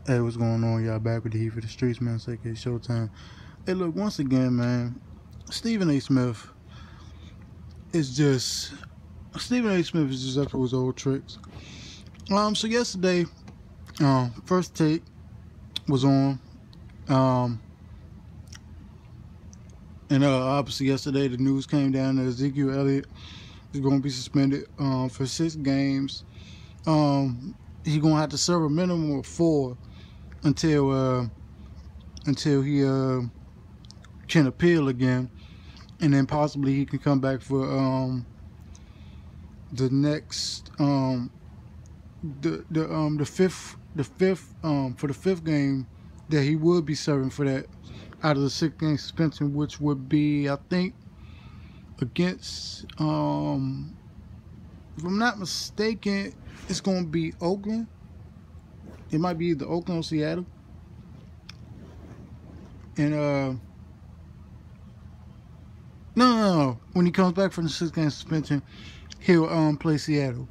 Hey, what's going on? Y'all back with the Heat for the Streets, man. It's AK Showtime. Hey, look, once again, man, Stephen A. Smith is just Stephen A. Smith is just up to his old tricks. So yesterday, First Take was on, um, and obviously yesterday the news came down that Ezekiel Elliot is going to be suspended for 6 games. He's going to have to serve a minimum of 4 until he can appeal again, and then possibly he can come back for the next the fifth for the 5th game that he would be serving for that out of the 6-game suspension, which would be, I think, against if I'm not mistaken, it's going to be Oakland. It might be either Oakland or Seattle. And no. When he comes back from the 6-game suspension, he'll play Seattle.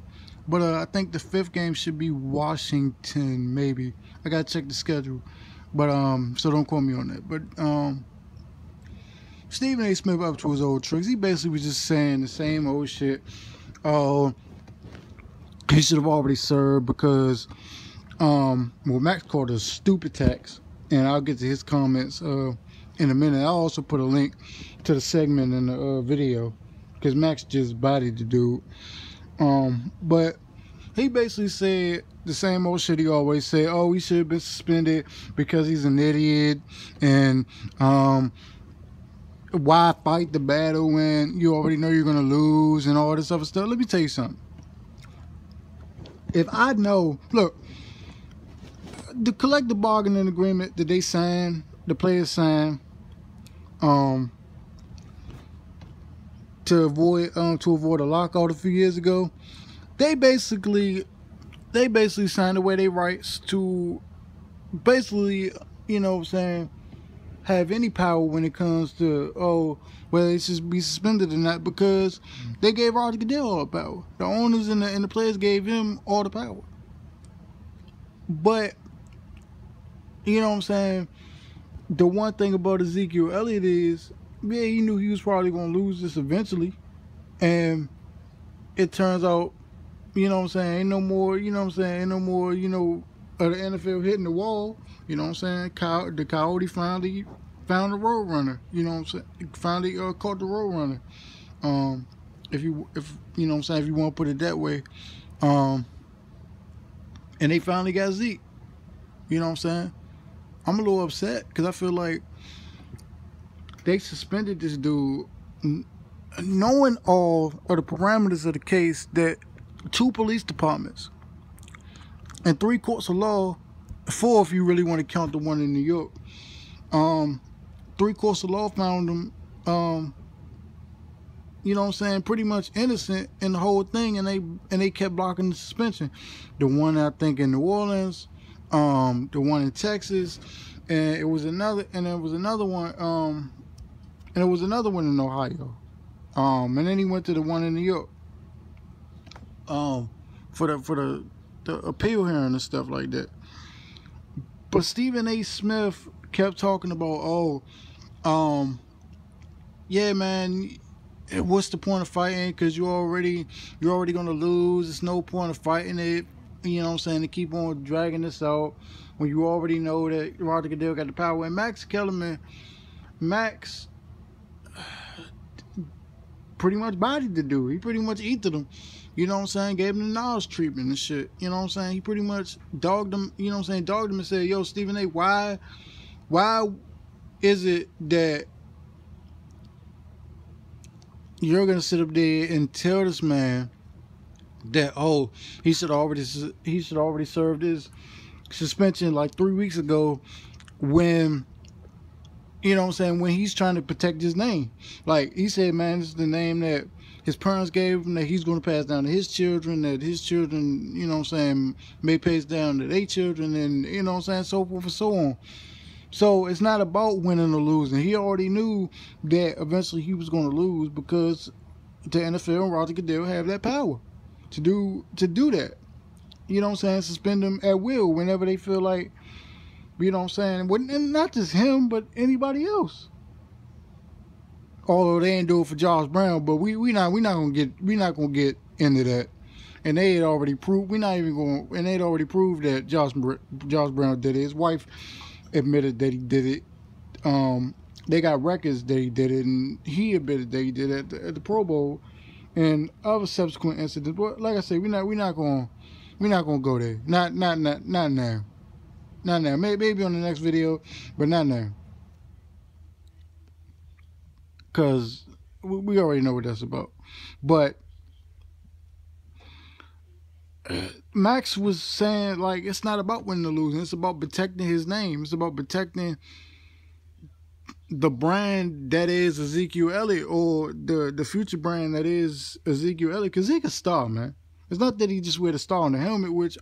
But I think the 5th game should be Washington, maybe. I gotta check the schedule. But so don't quote me on that. But Stephen A. Smith up to his old tricks. He basically was just saying the same old shit. He should have already served because Max called it a stupid tax. And I'll get to his comments in a minute. I'll also put a link to the segment in the video because Max just bodied the dude. But he basically said the same old shit he always said. Oh, he should have been suspended because he's an idiot. And why fight the battle when you already know you're going to lose and all this other stuff? Let me tell you something. If I know, look, the collective bargaining agreement that they signed, the players signed, to avoid a lockout a few years ago, they basically signed away their rights to basically, you know what I'm saying, have any power when it comes to whether it should be suspended or not, because they gave Roger Goodell all the power. The owners and the players gave him all the power. But you know what I'm saying, the one thing about Ezekiel Elliott is, yeah, he knew he was probably going to lose this eventually. And it turns out, you know what I'm saying, ain't no more, of the NFL hitting the wall. You know what I'm saying? The Coyote finally found the road runner. You know what I'm saying? Finally caught the road runner. If you know what I'm saying, if you want to put it that way. And they finally got Zeke. You know what I'm saying? I'm a little upset because I feel like they suspended this dude knowing all of the parameters of the case, that 2 police departments and 3 courts of law, 4 if you really want to count the one in New York, 3 courts of law found him, you know what I'm saying, pretty much innocent in the whole thing, and they kept blocking the suspension. The one, I think, in New Orleans, the one in Texas, and there was another one in Ohio, and then he went to the one in New York, for the appeal hearing and stuff like that. But Stephen A. Smith kept talking about, yeah, man, what's the point of fighting? Because you're already gonna lose. There's no point of fighting it. You know what I'm saying? To keep on dragging this out when you already know that Roger Goodell got the power. And Max pretty much bodied the dude. He pretty much eated him. You know what I'm saying? Gave him the Nas treatment and shit. You know what I'm saying? He pretty much dogged him. You know what I'm saying? Dogged him and said, "Yo, Stephen A., why is it that you're gonna sit up there and tell this man that he should already served his suspension like 3 weeks ago, when you know what I'm saying, when he's trying to protect his name? Like he said, man, this is the name that his parents gave him, that he's going to pass down to his children, that his children, you know what I'm saying, may pass down to their children, and you know what I'm saying, so forth and so on. So it's not about winning or losing. He already knew that eventually he was going to lose, because the NFL and Roger Goodell have that power to do that. You know what I'm saying? Suspend them at will whenever they feel like You know what I'm saying? And not just him, but anybody else. Although they ain't do it for Josh Brown, but we not gonna get into that. And they had already proved and they'd already proved that Josh Brown did it. His wife admitted that he did it. They got records that he did it, and he admitted that he did it at the Pro Bowl and other subsequent incidents. But like I said, we're not gonna go there. Not now. Not now. Maybe on the next video, but not now. Because we already know what that's about. But Max was saying, like, it's not about winning or losing. It's about protecting his name. It's about protecting the brand that is Ezekiel Elliott, or the future brand that is Ezekiel Elliott. Because he's a star, man. It's not that he just wear the star on the helmet, which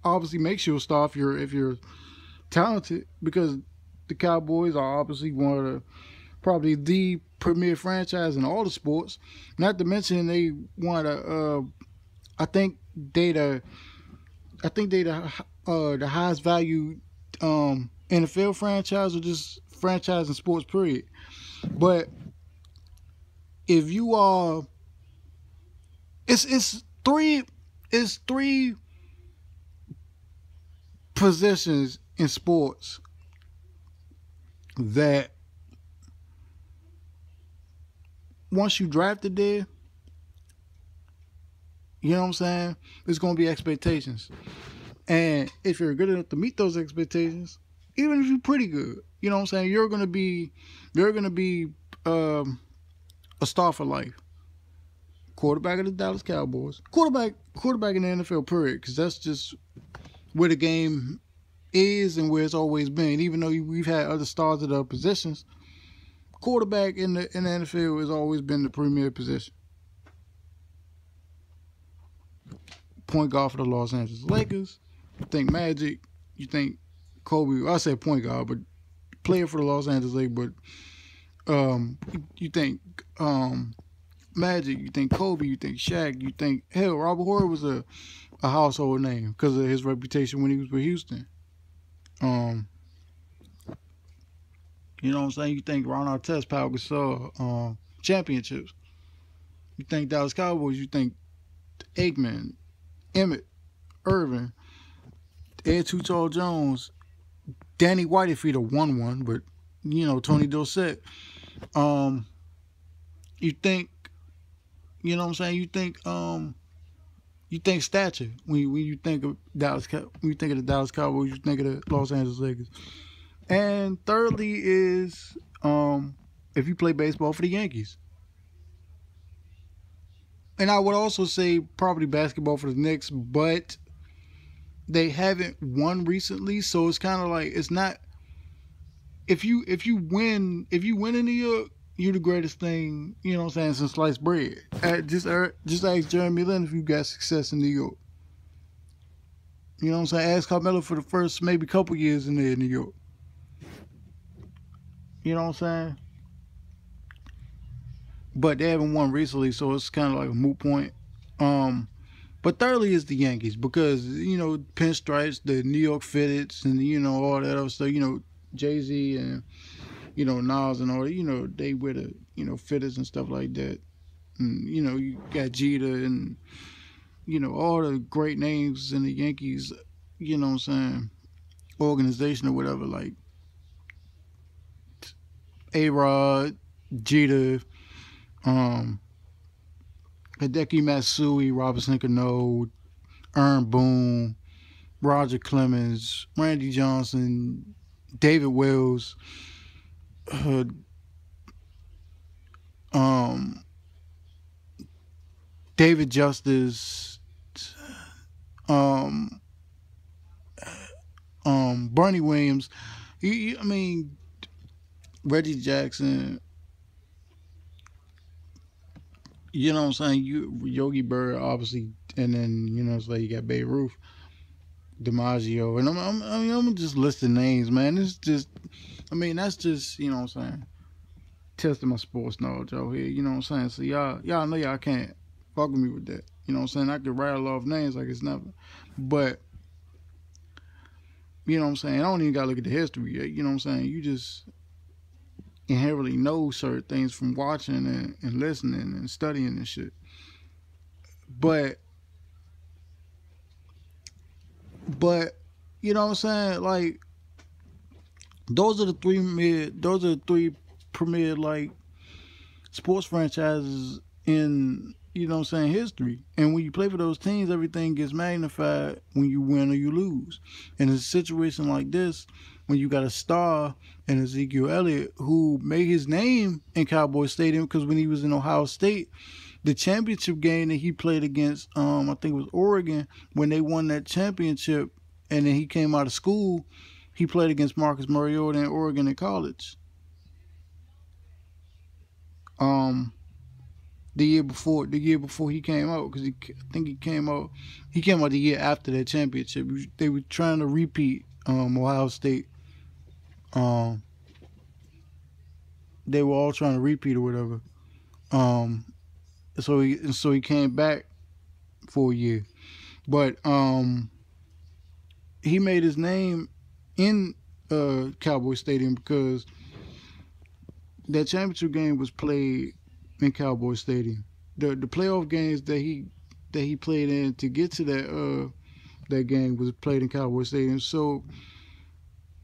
obviously makes you a star if you're talented. Because the Cowboys are obviously one of the probably the premier franchise in all the sports. Not to mention they want to. I think they the highest valued NFL franchise, or just franchise in sports period. But if you are, it's three positions in sports that once you drafted there, you know what I'm saying, there's going to be expectations. And if you're good enough to meet those expectations, even if you're pretty good, you know what I'm saying, you're going to be a star for life. Quarterback of the Dallas Cowboys. Quarterback in the NFL period, because that's just where the game is and where it's always been. Even though we've had other stars at other positions, quarterback in the NFL has always been the premier position. Point guard for the Los Angeles Lakers. You think Magic, you think Kobe. I said point guard, but player for the Los Angeles Lakers. But you think Magic, you think Kobe, you think Shaq, you think, hell, Robert Horry was a household name because of his reputation when he was with Houston. You know what I'm saying? You think Ron Artest, Pau Gasol, championships. You think Dallas Cowboys, you think Aikman, Emmett, Irvin, Ed Too Tall Jones, Danny White if he'd have won one, but, you know, Tony Dorsett. You think, you know what I'm saying? You think stature when you think of Dallas. When you think of the Dallas Cowboys, you think of the Los Angeles Lakers. And thirdly is if you play baseball for the Yankees. And I would also say probably basketball for the Knicks, but they haven't won recently, so it's kind of like it's not. If you win in New York, you're the greatest thing, you know what I'm saying, since sliced bread. Just ask Jeremy Lin if you got success in New York. You know what I'm saying? Ask Carmelo for the first maybe couple years in there in New York. You know what I'm saying? But they haven't won recently, so it's kind of like a moot point. But thirdly is the Yankees, because, you know, pinstripes, the New York fitteds, and, you know, all that other stuff. You know, Jay-Z and, you know, Nas and all that, you know, they wear the, you know, fitteds and stuff like that. And, you know, you got Jeter and, you know, all the great names in the Yankees, you know what I'm saying, organization or whatever, like A-Rod, Jeter, Hideki Matsui, Robinson Cano, Ern Boone, Roger Clemens, Randy Johnson, David Wells, David Justice, Bernie Williams, I mean, Reggie Jackson, you know what I'm saying, Yogi Berra, obviously, and then, you know, it's like you got Babe Ruth, DiMaggio, and I'm just listing names, man. It's just, I mean, that's just, you know what I'm saying, testing my sports knowledge out here, you know what I'm saying. So y'all know y'all can't fuck with me with that. You know what I'm saying? I could rattle off names like it's nothing. But You know what I'm saying? I don't even gotta look at the history. You know what I'm saying? You just inherently know certain things from watching and listening and studying and shit. But you know what I'm saying? Like those are the three premier like sports franchises in, you know what I'm saying, history. And when you play for those teams, everything gets magnified when you win or you lose. In a situation like this, when you got a star in Ezekiel Elliot who made his name in Cowboy Stadium, because when he was in Ohio State, the championship game that he played against, I think it was Oregon, when they won that championship, and then he came out of school, he played against Marcus Mariota in Oregon in college. Um, the year before he came out, because I think he came out the year after that championship. They were trying to repeat Ohio State. They were all trying to repeat or whatever. So he came back for a year, but he made his name in Cowboy Stadium because that championship game was played in Cowboy Stadium. The playoff games that he played in to get to that game was played in Cowboy Stadium. So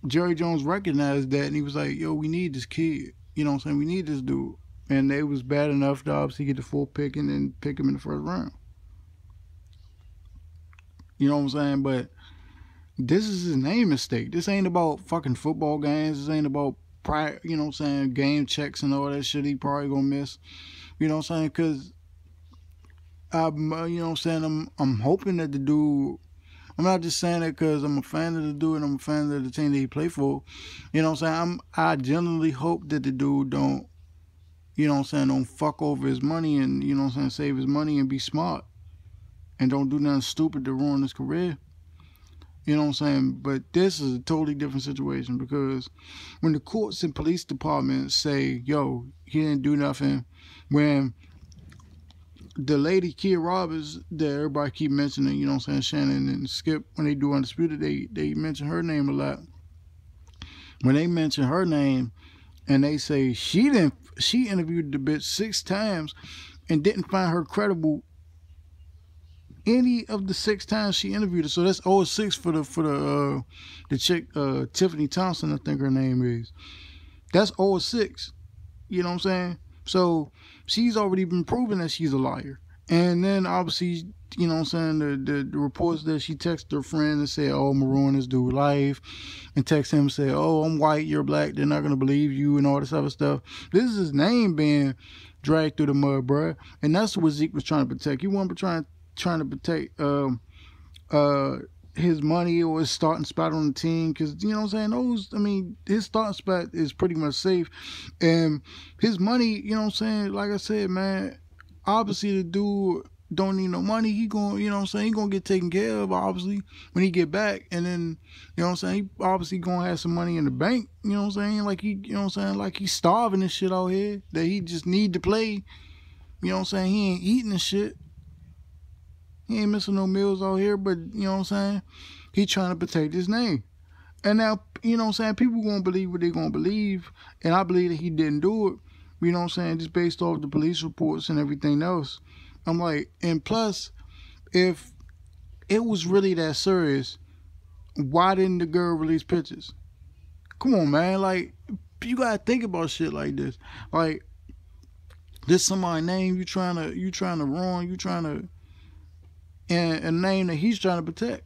Jerry Jones recognized that, and he was like, "Yo, we need this kid. You know what I'm saying? We need this dude." And they was bad enough to obviously get the full pick and then pick him in the first round. You know what I'm saying? But this is his name at stake. This ain't about fucking football games. This ain't about prior, you know what I'm saying, game checks and all that shit he probably gonna miss. You know what I'm saying? Because you know what I'm saying, I'm hoping that the dude, I'm not just saying that because I'm a fan of the dude and I'm a fan of the team that he played for. You know what I'm saying? I genuinely hope that the dude don't, you know what I'm saying, don't fuck over his money and, you know what I'm saying, save his money and be smart. And don't do nothing stupid to ruin his career. You know what I'm saying? But this is a totally different situation, because when the courts and police departments say, yo, he didn't do nothing, when the lady Kia Roberts that everybody keep mentioning, you know what I'm saying, Shannon and Skip, when they do Undisputed, they mention her name a lot. When they mention her name and they say she interviewed the bitch 6 times and didn't find her credible any of the 6 times she interviewed her. So that's 0-6 for the chick, Tiffany Thompson, I think her name is. That's 0-6. You know what I'm saying? So she's already been proven that she's a liar. And then obviously, you know what I'm saying, the reports that she texted her friend and said, oh, I'm ruin this dude's life, and text him and say, oh, I'm white, you're black, they're not going to believe you, and all this other stuff. This is his name being dragged through the mud, bruh. And that's what Zeke was trying to protect. He wasn't trying to protect his money or his starting spot on the team, because, you know what I'm saying, his starting spot is pretty much safe, and his money, you know what I'm saying, like I said, man, obviously the dude don't need no money. He going, you know what I'm saying, he gonna get taken care of obviously when he get back, and then, you know what I'm saying, he obviously gonna have some money in the bank, you know what I'm saying, like he, you know what I'm saying, like he's starving this shit out here that he just need to play. You know what I'm saying, he ain't eating this shit. He ain't missing no meals out here, but, you know what I'm saying, he trying to protect his name. And now, you know what I'm saying, people gonna believe what they gonna believe, and I believe that he didn't do it, you know what I'm saying, just based off the police reports and everything else. I'm like, and plus, if it was really that serious, why didn't the girl release pictures? Come on, man, like, you gotta think about shit like this. Like, this somebody's name you trying to ruin, you trying to, and a name that he's trying to protect.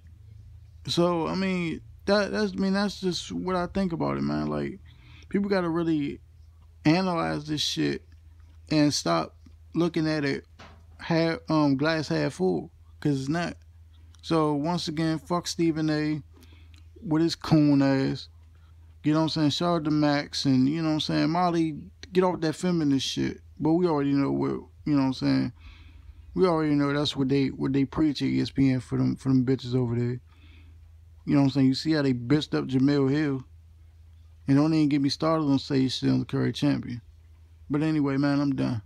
So that's just what I think about it, man. Like, people gotta really analyze this shit and stop looking at it glass half full, because it's not. So once again, fuck Stephen A with his coon ass. You know what I'm saying? Shout out to Max, and, you know what I'm saying, Molly, get off that feminist shit. But we already know what, you know what I'm saying, we already know that's what they preach at ESPN for them bitches over there. You know what I'm saying? You see how they bitched up Jamel Hill, and don't even get me started on say he's still the Curry champion. But anyway, man, I'm done.